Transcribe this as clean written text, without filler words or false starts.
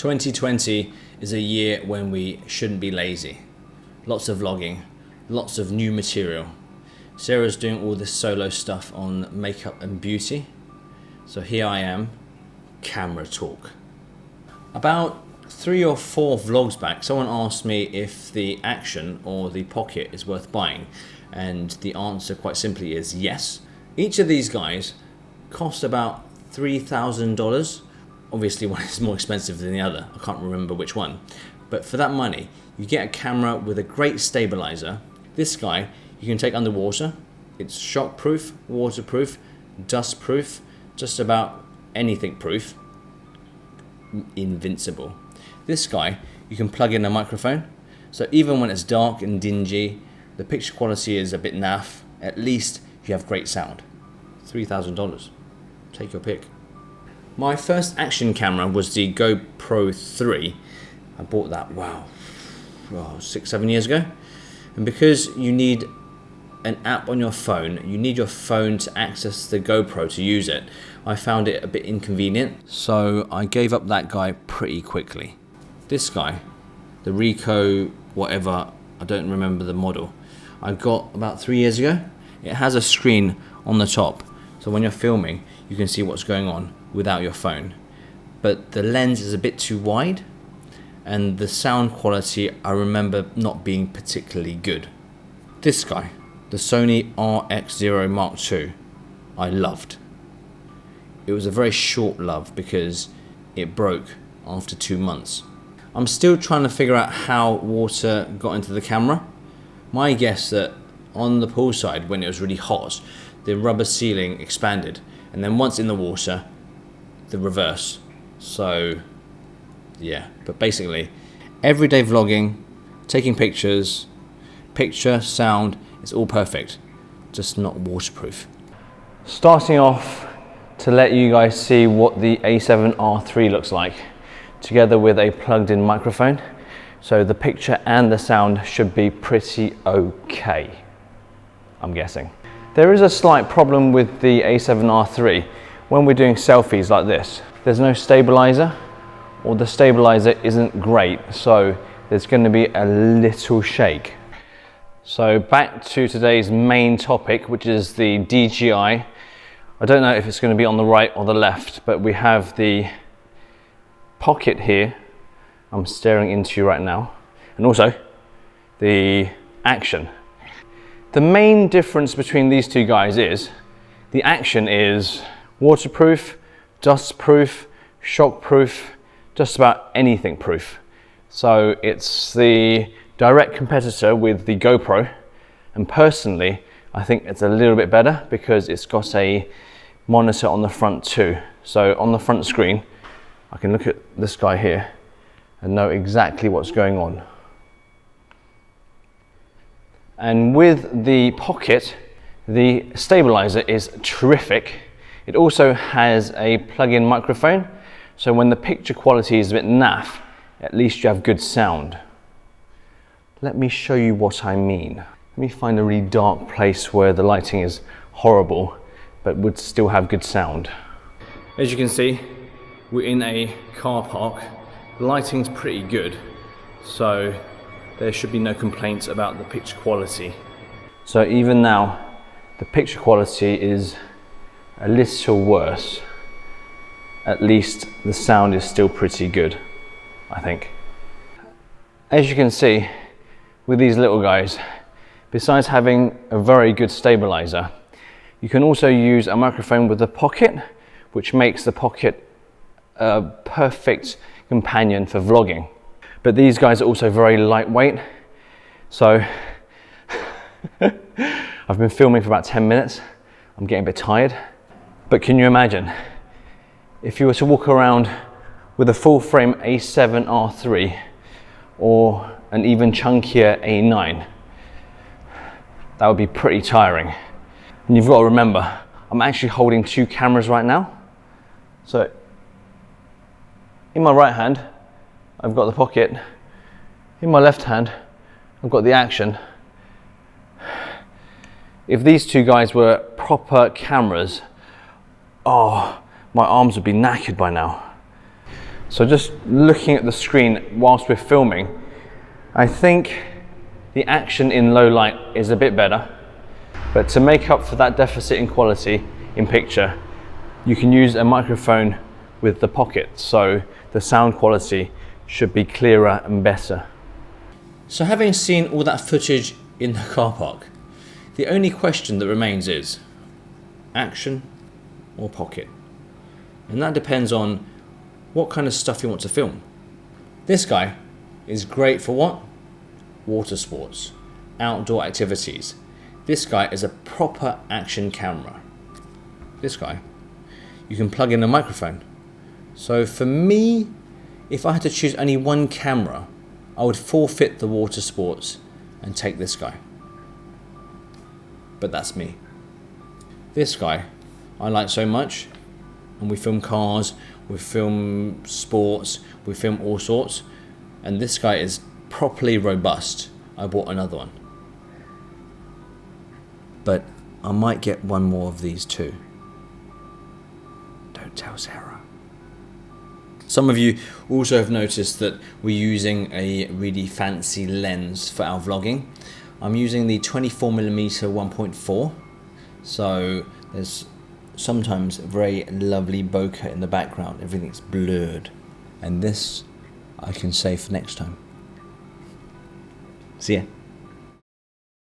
2020 is a year when we shouldn't be lazy. Lots of vlogging, lots of new material. Sarah's doing all this solo stuff on makeup and beauty. So here I am, camera talk. About 3 or 4 vlogs back, someone asked me if the Action or the Pocket is worth buying. And the answer quite simply is yes. Each of these guys cost about $3,000. Obviously one is more expensive than the other. I can't remember which one. But for that money, you get a camera with a great stabilizer. This guy, you can take underwater. It's shockproof, waterproof, dustproof, just about anything proof. Invincible. This guy, you can plug in a microphone. So even when it's dark and dingy, the picture quality is a bit naff, at least you have great sound. $3,000. Take your pick. My first action camera was the GoPro 3. I bought that, wow, 6-7 years ago. And because you need an app on your phone, you need your phone to access the GoPro to use it, I found it a bit inconvenient. So I gave up that guy pretty quickly. This guy, the Ricoh whatever, I don't remember the model, I got about 3 years ago. It has a screen on the top, so when you're filming, you can see what's going on without your phone. But the lens is a bit too wide, and the sound quality I remember not being particularly good. This guy, the Sony RX0 Mark II, I loved. It was a very short love because it broke after 2 months. I'm still trying to figure out how water got into the camera. My guess that on the pool side, when it was really hot, the rubber ceiling expanded, and then once in the water, the reverse. So yeah, but basically everyday vlogging, taking pictures, picture, sound, it's all perfect, just not waterproof. Starting off to let you guys see what the A7R III looks like, together with a plugged in microphone. So the picture and the sound should be pretty okay, I'm guessing. There is a slight problem with the A7R III when we're doing selfies like this. There's no stabilizer, or the stabilizer isn't great, so there's going to be a little shake. So back to today's main topic, which is the DJi. I don't know if it's going to be on the right or the left, but we have the Pocket here, I'm staring into right now, and also the Action. The main difference between these two guys is the Action is waterproof, dustproof, shockproof, just about anything proof. So it's the direct competitor with the GoPro, and personally I think it's a little bit better because it's got a monitor on the front too. So on the front screen I can look at this guy here and know exactly what's going on. And with the Pocket, the stabilizer is terrific. It also has a plug-in microphone, so when the picture quality is a bit naff, at least you have good sound. Let me show you what I mean. Let me find a really dark place where the lighting is horrible, but would still have good sound. As you can see, we're in a car park. The lighting's pretty good, so there should be no complaints about the picture quality. So even now, the picture quality is a little worse. At least the sound is still pretty good, I think. As you can see, with these little guys, besides having a very good stabilizer, you can also use a microphone with the Pocket, which makes the Pocket a perfect companion for vlogging. But these guys are also very lightweight, so I've been filming for about 10 minutes. I'm getting a bit tired. But can you imagine if you were to walk around with a full frame A7R III or an even chunkier A9? That would be pretty tiring. And you've got to remember, I'm actually holding 2 cameras right now. So in my right hand, I've got the Pocket. In my left hand, I've got the Action. If these two guys were proper cameras, oh, my arms would be knackered by now. So just looking at the screen whilst we're filming, I think the action in low light is a bit better, but to make up for that deficit in quality in picture, you can use a microphone with the pocket, so the sound quality should be clearer and better. So having seen all that footage in the car park, the only question that remains is action or pocket? And that depends on what kind of stuff you want to film. This guy is great for what? Water sports, outdoor activities. This guy is a proper action camera. This guy, you can plug in a microphone. So for me, if I had to choose only one camera, I would forfeit the water sports and take this guy. But that's me. This guy I like so much, and we film cars, we film sports, we film all sorts, and this guy is properly robust. I bought another one. But I might get one more of these too. Don't tell Sarah. Some of you also have noticed that we're using a really fancy lens for our vlogging. I'm using the 24mm 1.4, so there's sometimes very lovely bokeh in the background, everything's blurred. And this I can save for next time. See ya.